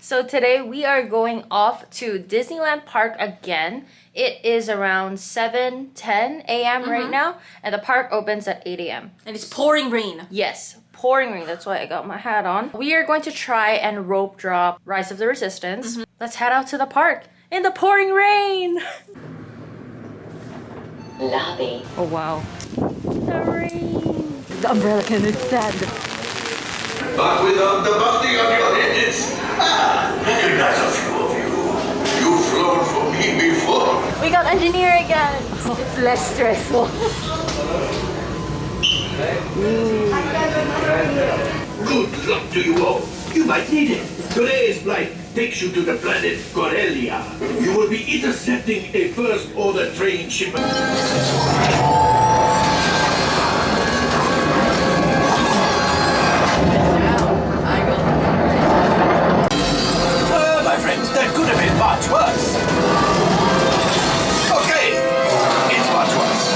So today we are going off to Disneyland Park again. It is around 7:10 a.m. right now, and the park opens at 8 a.m. And it's pouring rain. Yes, pouring rain. That's why I got my hat on. We are going to try and rope drop Rise of the Resistance. Let's head out to the park in the pouring rain. Lobby. Oh wow. The rain. The umbrella can stand. But without the bounty on your heads, recognize a few of you. You've flown for me before. We got engineer again. It's less stressful. Good luck to you all. You might need it. Today's flight takes you to the planet Corellia. You will be intercepting a first-order train shipment. My friends, that could have been much worse. Okay, it's much worse.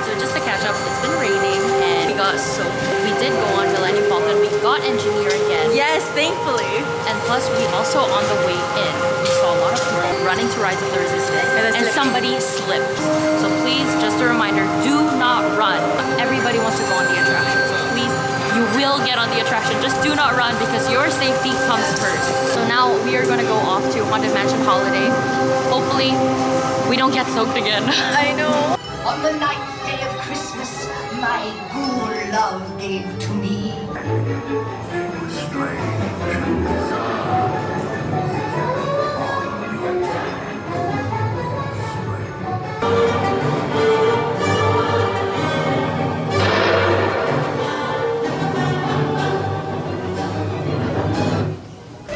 So just to catch up, it's been raining and we got soaked. We did go on Millennium Falcon. We got engineer again. Yes, thankfully. And plus, we also on the way in, we saw a lot of people running to Rise of the Resistance, and somebody slipped. So please, just a reminder, do not run. Everybody wants to go on the attraction, so please, you will get on the attraction. Just do not run because your safety comes first. So now we are gonna go off to Haunted Mansion Holiday. Hopefully, we don't get soaked again. I know. On the 9th day of Christmas, my ghoul love gave to me.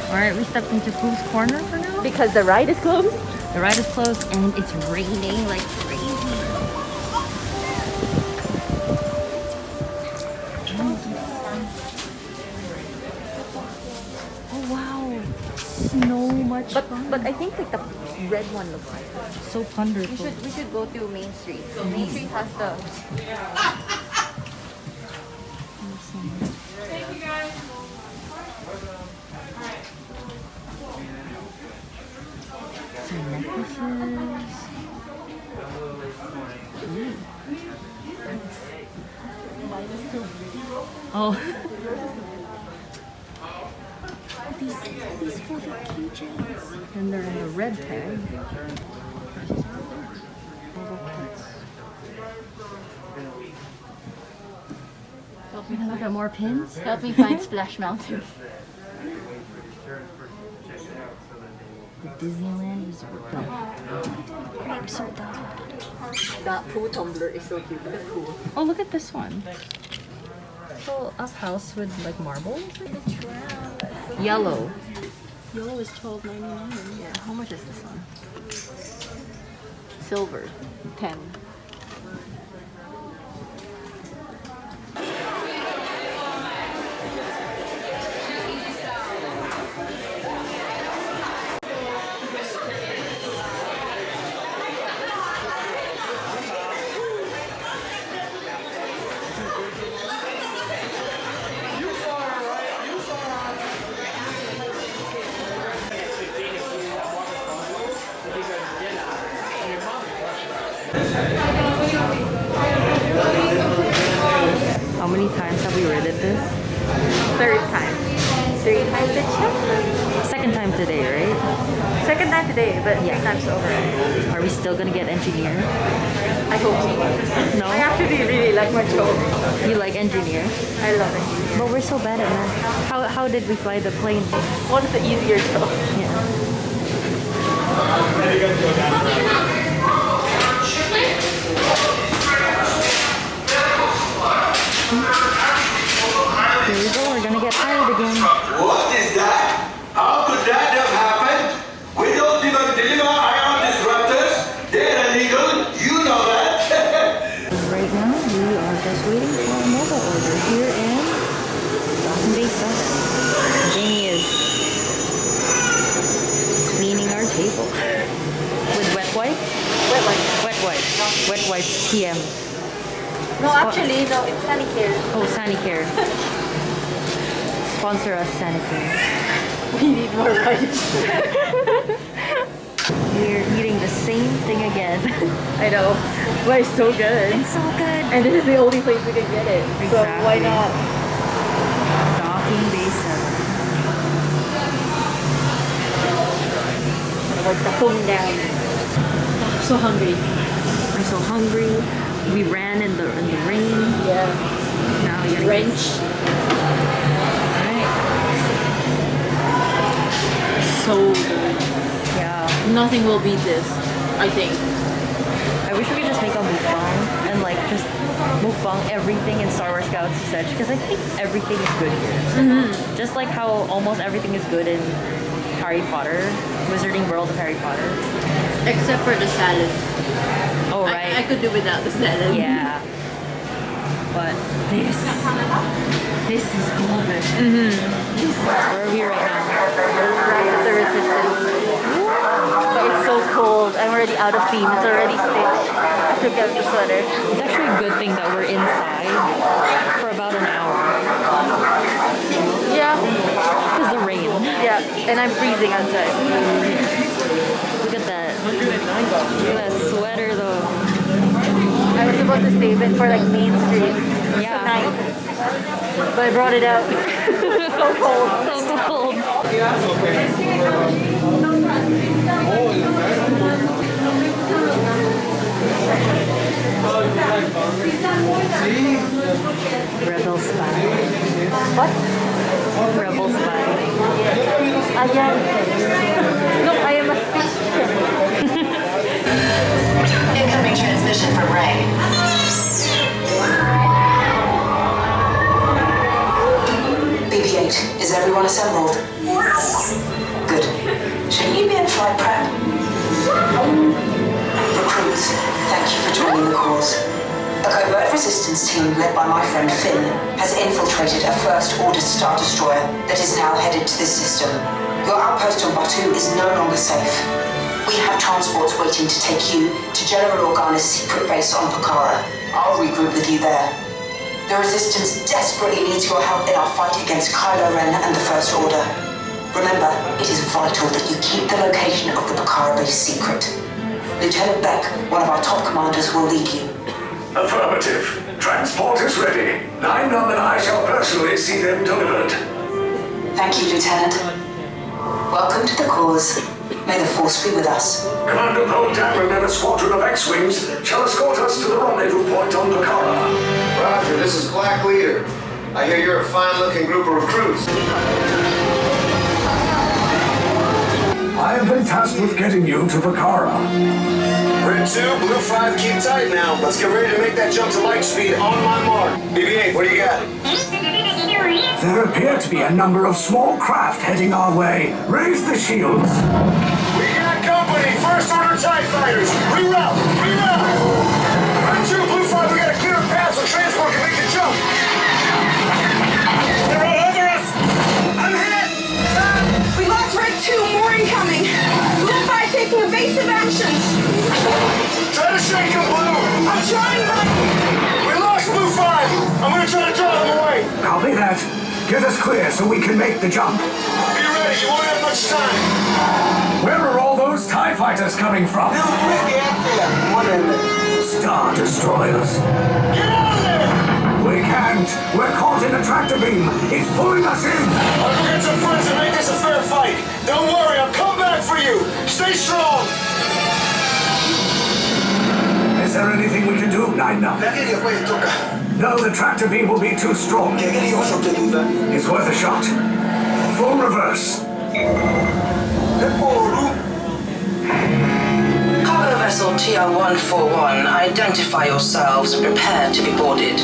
Alright, we stepped into POVS Corner for now. Because the ride is closed. The ride is closed and it's raining like crazy. Oh wow, so much fun. But I think like the red one looks like So wonderful. we should go to Main Street. So Main Street has the Some necklaces. Oh. these photo keychains. And they're in the red tag. help me Look at more pins. help me find Splash Mountain. The Disneyland is grape soda. That pool tumbler is so cute. Look at pool. Oh, look at this one. Little up house with like marbles. Yellow. Yellow is $12.99. Yeah. How much is this one? Silver, 10. How many times have we rated this? Third time. 3 times the check. Second time today, right? Second time today, but 3 times over. Are we still gonna get engineer? I hope so. No? I actually really like my show. You like engineer? I love it. But we're so bad at math. How did we fly the plane? One of the easier shows. Yeah. Here we go, we're gonna get tired again. What is that? How could that have happened? We don't even deliver ion disruptors. They're illegal. You know that. Right now, we are just waiting for a mobile order here in Dawson Bay South. Jamie is cleaning our table with wet wipes. Wet wipes. Wet wipes. Wet wipes TM. No, actually, no, it's Sanicare. Oh, Sanicare. Sponsor us, Sanicare. We need more wipes. We're eating the same thing again. I know, but it's so good. It's so good. And this is the only place we can get it. So why Exactly. not? Docking Bay 7. Like the home down. I'm so hungry. I'm so hungry. We ran in the rain. Yeah. Now we gotta Wrench. Alright. So good. Yeah. Nothing will beat this, I think. I wish we could just make a mukbang and like just mukbang everything in Star Wars Galaxy's Edge because I think everything is good here. Just like how almost everything is good in Harry Potter, Wizarding World of Harry Potter. Except for the salad. Oh right. I could do without the salad. Yeah. But this is golden. Where are we right now? Right at the Resistance. But it's so cold. I'm already out of theme. It's already stitched. I took out the sweater. It's actually a good thing that we're inside for about an hour Yeah. because the rain. Yeah. And I'm freezing outside. Look at that. Look at that sweater though. I was supposed to save it for like Main Street Yeah. tonight. But I brought it out. So cold. So cold. Rebel spy. What? Rebel spy. Again. No, I am a speech. Incoming transmission from Ray. BB-8, is everyone assembled? Good. Shouldn't you be in flight prep? Recruits, thank you for joining the cause. A covert resistance team led by my friend Finn has infiltrated a First Order Star Destroyer that is now headed to this system. Your outpost on Batuu is no longer safe. We have transports waiting to take you to General Organa's secret base on Pokhara. I'll regroup with you there. The Resistance desperately needs your help in our fight against Kylo Ren and the First Order. Remember, it is vital that you keep the location of the Pokhara base secret. Lieutenant Beck, one of our top commanders, will lead you. Affirmative. Transport is ready. 9-Num and I shall personally see them delivered. Thank you, Lieutenant. Welcome to the cause. May the Force be with us. Commander Poe Dameron and a squadron of X-Wings shall escort us to the rendezvous point on Pokhara. Roger, this is Black Leader. I hear you're a fine-looking group of recruits. I have been tasked with getting you to Pokhara. Red 2, Blue 5, keep tight now. Let's get ready to make that jump to light speed on my mark. BB-8, what do you got? There appear to be a number of small craft heading our way. Raise the shields. We got company! First Order TIE Fighters! Reroute! Reroute! Red 2, Blue 5, we got a clear path so transport can make the jump! They're all over us! I'm hit! We lost Red 2, more incoming. Blue 5 taking evasive actions. Try to shake him, Blue! I'm trying, but We lost Blue 5! I'm gonna try to draw them away! Copy that. Get us clear so we can make the jump. Be ready, you won't have much time! Where are all those TIE fighters coming from? Star Destroyers. Get out of there! We can't. We're caught in a tractor beam. It's pulling us in. I'll go get some friends and make this a fair fight. Don't worry, I'll come back for you. Stay strong. Is there anything we can do, 9-Num? No, the tractor beam will be too strong. It's worth a shot. Full reverse. Cargo vessel TR-141, identify yourselves and prepare to be boarded.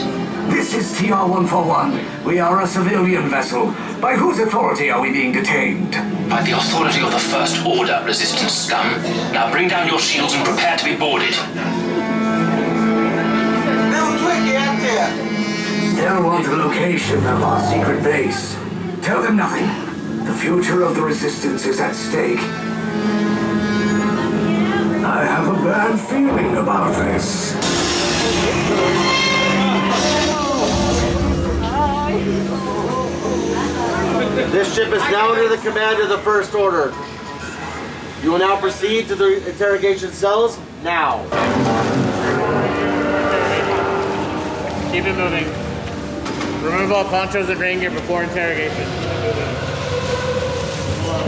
This is TR-141. We are a civilian vessel. By whose authority are we being detained? By the authority of the First Order, Resistance scum. Now bring down your shields and prepare to be boarded. They'll want the location of our secret base. Tell them nothing. The future of the Resistance is at stake. I have a bad feeling about this. This ship is now under the command of the First Order. You will now proceed to the interrogation cells now. Keep it moving. Remove all ponchos and rain gear before interrogation.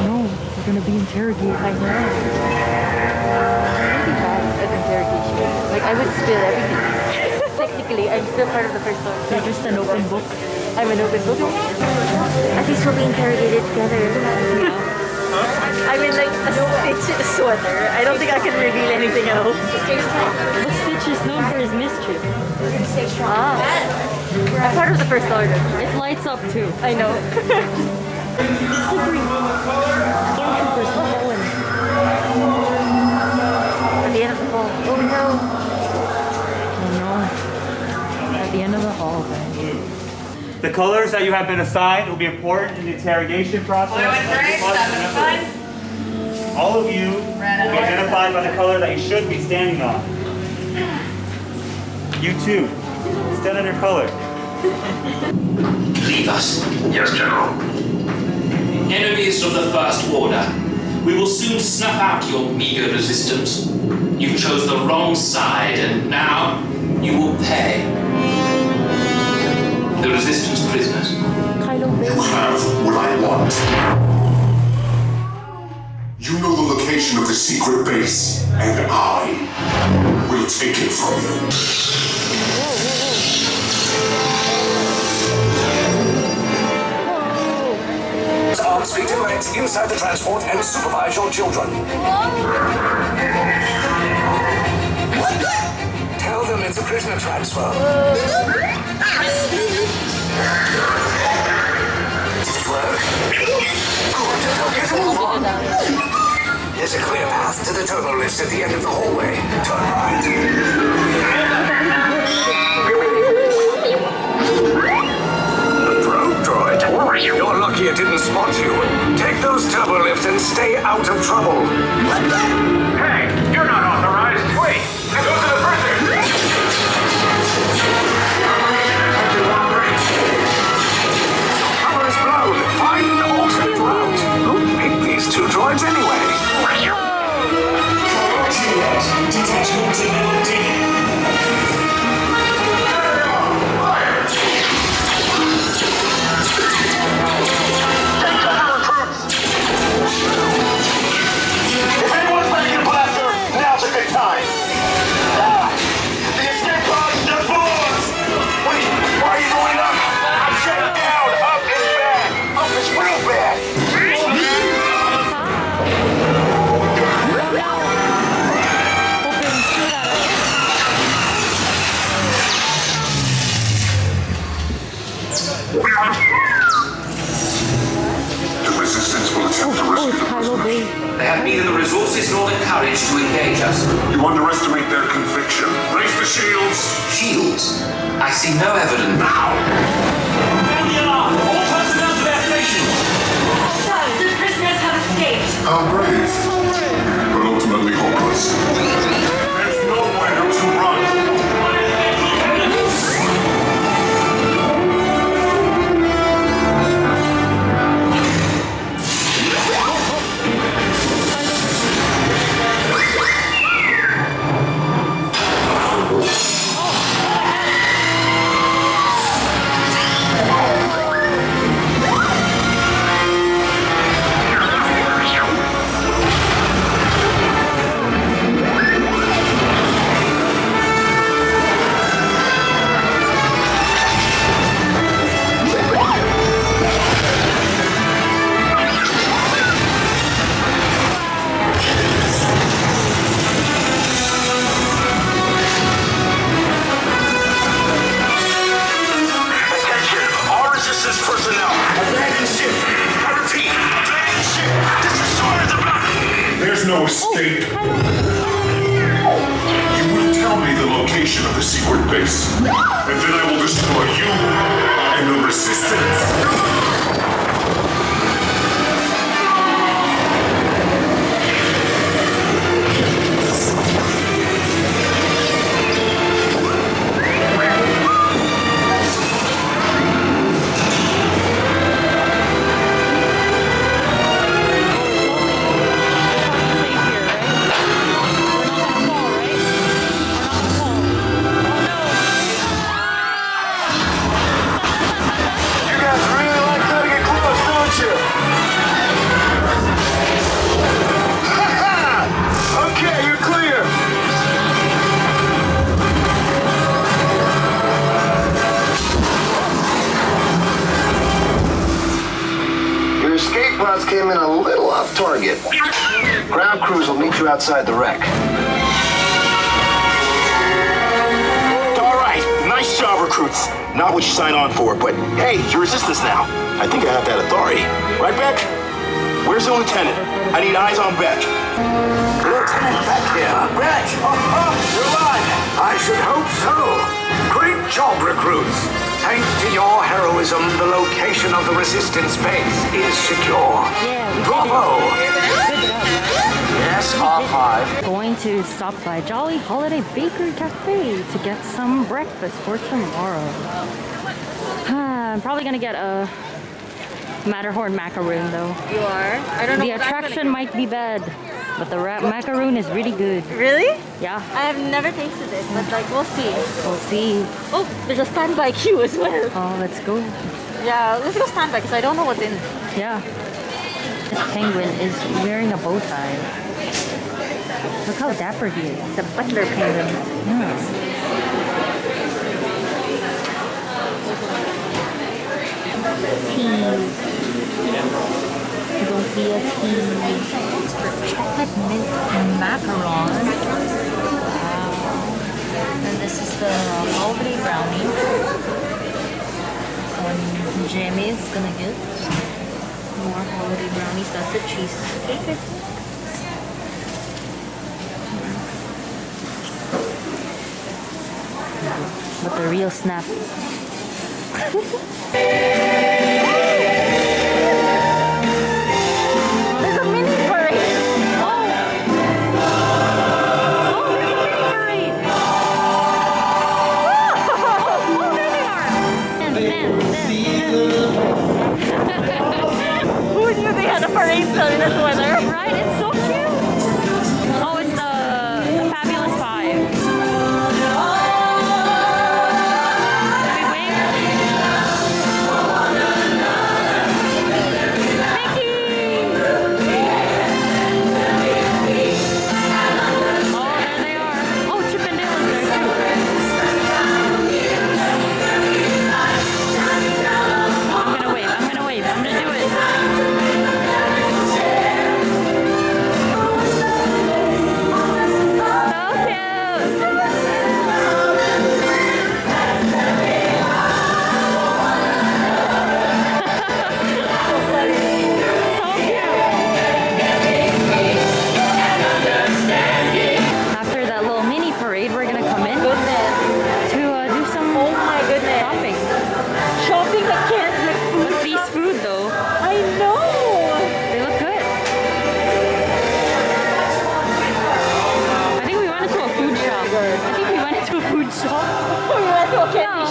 No, we're gonna be interrogated. I know. I'm really bad at interrogation. Like, I would spill everything. Technically, I'm still part of the First Order. You're just an open book. I'm an open book. At least we'll be interrogated together. I'm in like a Stitch sweater. I don't think I can reveal anything else. But Stitch is known for his mischief. Ah. I'm part of the First Order. It lights up too. I know. Stormtroopers fallen. At the end of the hall. Oh no. Oh no. At the end of the hall, then. The colors that you have been assigned will be important in the interrogation process. All of you will be identified by the color that you should be standing on. You too. Stand on your color. Leave us. Yes, General. Enemies of the First Order. We will soon snuff out your meager resistance. You chose the wrong side, and now you will pay. The Resistance prisoners. You have what I want. You know the location of the secret base, and I will take it from you. Arms feet and legs inside the transport and supervise your children. Tell them it's a prisoner transfer. Did it work? Good. Now get a move on. There's a clear path to the turbo lift at the end of the hallway. Turn right. Probe droid. You're lucky it didn't spot you. Take those turbo lifts and stay out of trouble. Hey, you're not authorized. Wait, go to the prison. Cover is blown. Find an alternate route. Who picked these two droids anyway? Detachment difficulty. If anyone's ready to blaster, now's a good time. The escape pod's divorced! Wait, why are you going up? I'm shutting down. Up is bad. Up is real bad. The resistance will attempt to rescue the prisoners. They have neither the resources nor the courage to engage us. You underestimate their conviction. Raise the shields. Shields? I see no evidence. Now! Sound the alarm! All personnel to their stations! Sir, the prisoners have escaped. How brave. But ultimately hopeless. There's nowhere to run. No escape. You will tell me the location of the secret base, and then I will destroy you and the resistance. target. Ground crews will meet you outside the wreck. All right, nice job, recruits. Not what you signed on for, but hey, you're resistance now. I think I have that authority. Right, Beck? Where's the lieutenant? I need eyes on Beck. Lieutenant Beck here. Beck! You're alive! I should hope so. Great job, recruits. Thanks to your heroism, the location of the resistance base is secure. Yeah, we Bravo! did it. Yes, R5. Going to stop by Jolly Holiday Bakery Cafe to get some breakfast for tomorrow. I'm probably gonna get a Matterhorn macaroon though. You are? I don't know. The attraction might be bad, but the macaroon is really good. Really? Yeah. I have never tasted it, but like we'll see. We'll see. Oh, there's a standby queue as well. Oh, let's go. Yeah, let's go standby because I don't know what's in. Yeah. This penguin is wearing a bow tie. Look how dapper he is. The butler penguin. Yeah. Teas. Don't be a tease. Chocolate mint macaron. Wow. And this is the holiday brownie. Jamie is gonna get more holiday brownies. That's the cheesecake. But the real snap. There's a mini parade. Oh, there's a mini parade. Oh, there they are. Who knew they had a parade still in this weather? Right? It's so cute. Oh, it's the Fabulous Five.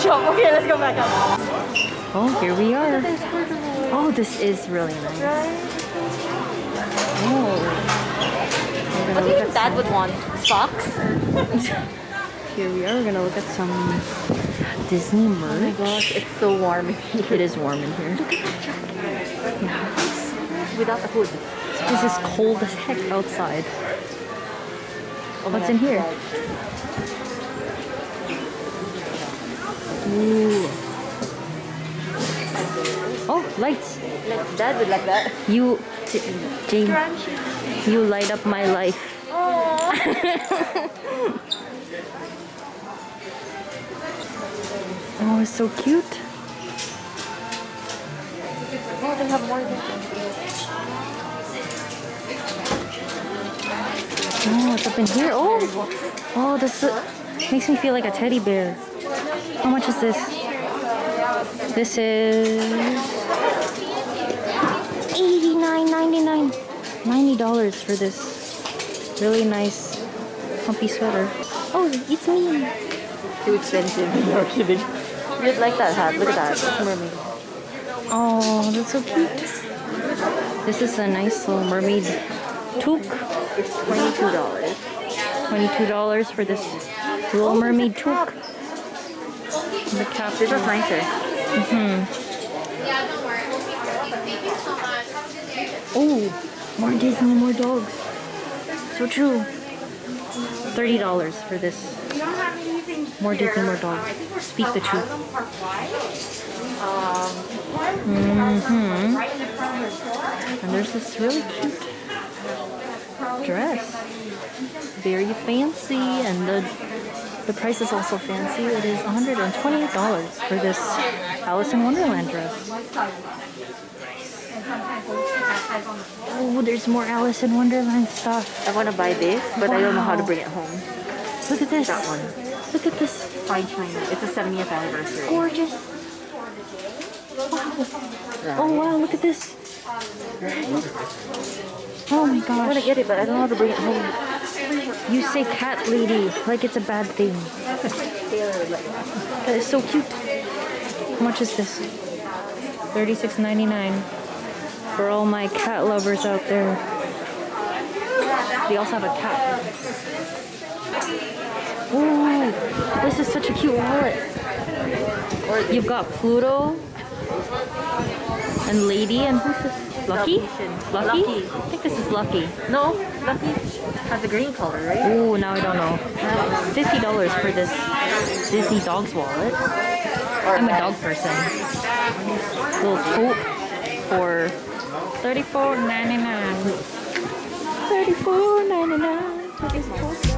Okay, let's go back up. Oh, here we are. Oh, this is really nice. Oh. What do you think Dad would want? Socks? Here we are. We're gonna look at some Disney merch. Oh my gosh, it's so warm in here. It is warm in here. Without the hood. This is cold as heck outside. What's in here? Ooh. Oh, lights. Like Dad would like that. You, Jane, you light up my life. Oh, Oh, it's so cute. oh, they have more than Oh, it's up in here. Oh, this makes me feel like a teddy bear. How much is this? This is $89.99. $90 for this really nice, comfy sweater. Oh, it's me. too expensive. You're kidding. You'd like that hat. Look at that. Mermaid. Oh, that's so cute. This is a nice little mermaid toque. It's $22. $22 for this little mermaid toque. The cap. This is nicer. Oh, more Disney, more dogs. So true. $30 for this. More Disney, more dogs. Speak the truth. And there's this really cute dress. Very fancy, and the price is also fancy. It is $128 for this Alice in Wonderland dress. Oh, there's more Alice in Wonderland stuff. I want to buy this, but I don't know how to bring it home. Look at this. That one. Look at this. Fine china. It's a 70th anniversary. Gorgeous. Oh wow, look at this. Oh my gosh. I want to get it, but I don't know how to bring it home. You say cat lady like it's a bad thing. That is so cute. How much is this? $36.99 for all my cat lovers out there. They also have a cat. Ooh, this is such a cute wallet. You've got Pluto and Lady, and who's this? Lucky? Lucky? I think this is Lucky. No, Lucky has a green color, right? Oh, now I don't know. $50 for this Disney Dogs wallet. I'm a dog person. Little coat for $34.99. $34.99 for this coat.